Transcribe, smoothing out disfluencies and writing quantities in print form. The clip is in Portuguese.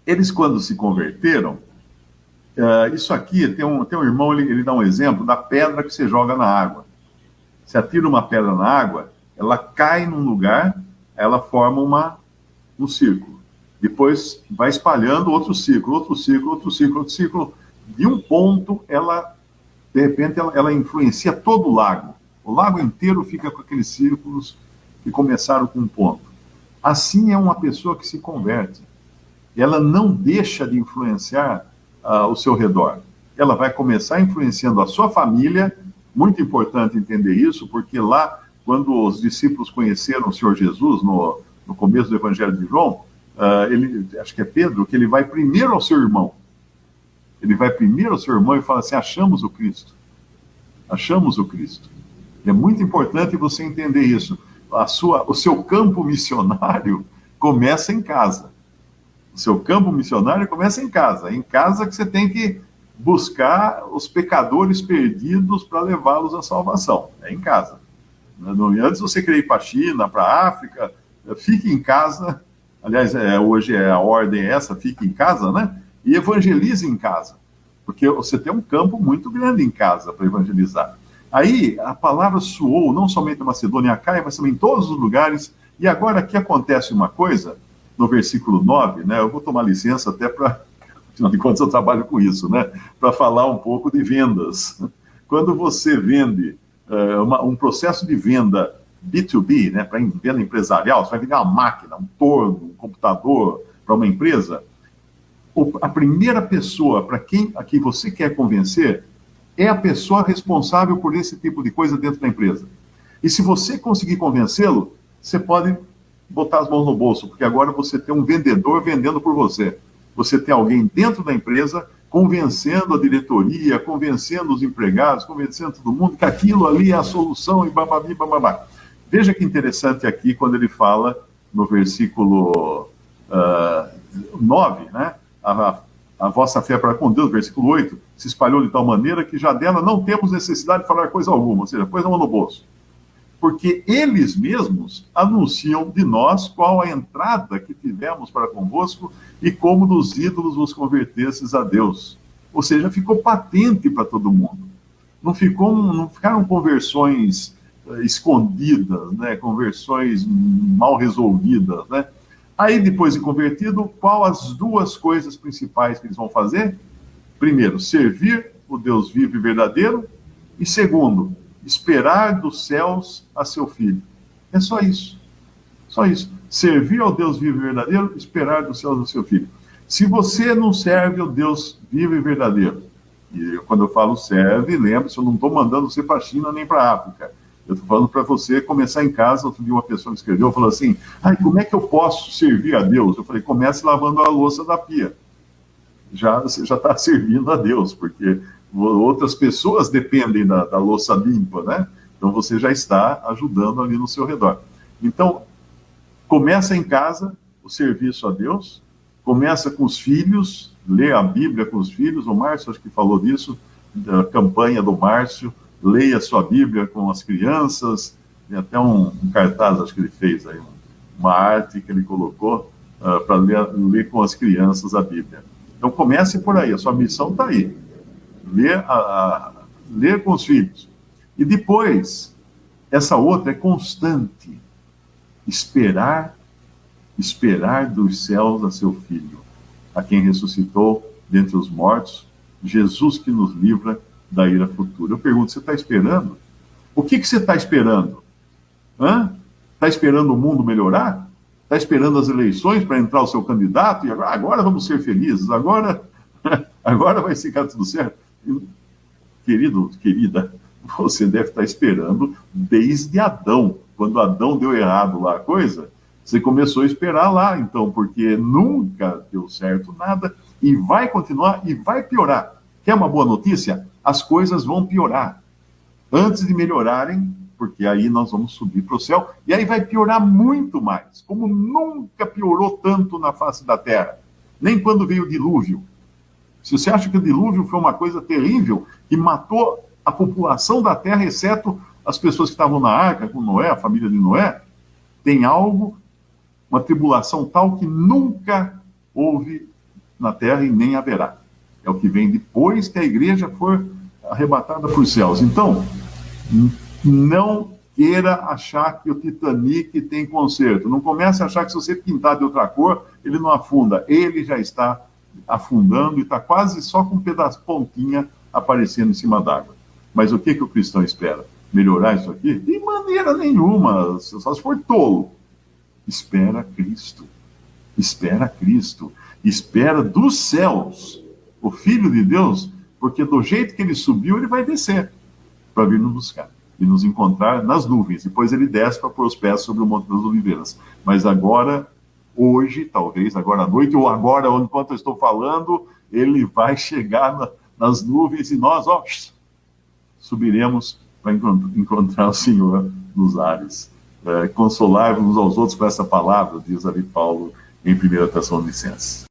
Eles, quando se converteram, isso aqui, tem um irmão, ele dá um exemplo da pedra que você joga na água. Você atira uma pedra na água, ela cai num lugar, ela forma um círculo. Depois vai espalhando outro círculo, outro círculo, outro círculo, outro círculo. De um ponto, de repente, ela influencia todo o lago. O lago inteiro fica com aqueles círculos que começaram com um ponto. Assim é uma pessoa que se converte. Ela não deixa de influenciar o seu redor. Ela vai começar influenciando a sua família. Muito importante entender isso, porque lá, quando os discípulos conheceram o Senhor Jesus, no começo do Evangelho de João, acho que é Pedro, que ele vai primeiro ao seu irmão. Ele vai primeiro ao seu irmão e fala assim: achamos o Cristo. Achamos o Cristo. É muito importante você entender isso. O seu campo missionário começa em casa. O seu campo missionário começa em casa. É em casa que você tem que buscar os pecadores perdidos para levá-los à salvação. É em casa. Antes você querer ir para a China, para a África, fique em casa. Aliás, hoje a ordem é essa: fique em casa, né? E evangelize em casa. Porque você tem um campo muito grande em casa para evangelizar. Aí a palavra soou não somente na Macedônia e Acaia, mas também em todos os lugares. E agora aqui acontece uma coisa, no versículo 9, né? Eu vou tomar licença até para, afinal de contas, eu trabalho com isso, né? Para falar um pouco de vendas. Quando você vende um processo de venda B2B, né? Para venda empresarial, você vai vender uma máquina, um torno, um computador para uma empresa. A primeira pessoa a quem você quer convencer é a pessoa responsável por esse tipo de coisa dentro da empresa. E se você conseguir convencê-lo, você pode botar as mãos no bolso, porque agora você tem um vendedor vendendo por você. Você tem alguém dentro da empresa convencendo a diretoria, convencendo os empregados, convencendo todo mundo que aquilo ali é a solução e bababi, bababá. Veja que interessante aqui quando ele fala no versículo 9, né? A vossa fé para com Deus, versículo 8, se espalhou de tal maneira que já dela não temos necessidade de falar coisa alguma, ou seja, põe a mão no bolso. Porque eles mesmos anunciam de nós qual a entrada que tivemos para convosco e como dos ídolos vos convertesses a Deus. Ou seja, ficou patente para todo mundo. Não ficaram conversões escondidas, né? Conversões mal resolvidas, né? Aí, depois de convertido, qual as duas coisas principais que eles vão fazer? Primeiro, servir o Deus vivo e verdadeiro. E segundo, esperar dos céus a seu Filho. É só isso. Só isso. Servir ao Deus vivo e verdadeiro, esperar dos céus a seu Filho. Se você não serve ao Deus vivo e verdadeiro, e quando eu falo serve, lembre-se, eu não estou mandando você para a China nem para a África. Eu estou falando para você começar em casa. Outro dia uma pessoa me escreveu, falou assim: como é que eu posso servir a Deus? Eu falei: comece lavando a louça da pia. Você já está servindo a Deus, porque outras pessoas dependem da louça limpa, né? Então você já está ajudando ali no seu redor. Então, começa em casa o serviço a Deus, começa com os filhos, lê a Bíblia com os filhos. O Márcio acho que falou disso, da campanha do Márcio. Leia sua Bíblia com as crianças. Tem até um cartaz, acho que ele fez aí, uma arte que ele colocou para ler com as crianças a Bíblia. Então comece por aí, a sua missão está aí. Ler com os filhos. E depois, essa outra é constante. Esperar dos céus a seu Filho, a quem ressuscitou dentre os mortos, Jesus que nos livra da ira futura. Eu pergunto: você está esperando? O que você está esperando? Está esperando o mundo melhorar? Está esperando as eleições para entrar o seu candidato? E agora vamos ser felizes? Agora vai ficar tudo certo? Querido, querida, você deve estar esperando desde Adão. Quando Adão deu errado lá a coisa, você começou a esperar lá, então, porque nunca deu certo nada e vai continuar e vai piorar. Quer uma boa notícia? As coisas vão piorar antes de melhorarem, porque aí nós vamos subir para o céu, e aí vai piorar muito mais, como nunca piorou tanto na face da Terra, nem quando veio o dilúvio. Se você acha que o dilúvio foi uma coisa terrível, que matou a população da Terra, exceto as pessoas que estavam na arca, com Noé, a família de Noé, tem algo, uma tribulação tal que nunca houve na terra e nem haverá. É o que vem depois que a igreja for arrebatada para os céus. Então, não queira achar que o Titanic tem conserto. Não comece a achar que se você pintar de outra cor, ele não afunda. Ele já está afundando e está quase só com um pedaço pontinha aparecendo em cima d'água. Mas o que o cristão espera? Melhorar isso aqui? De maneira nenhuma, só se for tolo. Espera Cristo. Espera Cristo. Espera dos céus o Filho de Deus, porque do jeito que ele subiu, ele vai descer para vir nos buscar e nos encontrar nas nuvens. Depois ele desce para pôr os pés sobre o Monte das Oliveiras. Mas agora, hoje, talvez, agora à noite, ou agora, enquanto eu estou falando, ele vai chegar nas nuvens e nós, subiremos para encontrar o Senhor nos ares. Consolar uns aos outros com essa palavra, diz ali Paulo em 1 Tessalonicenses.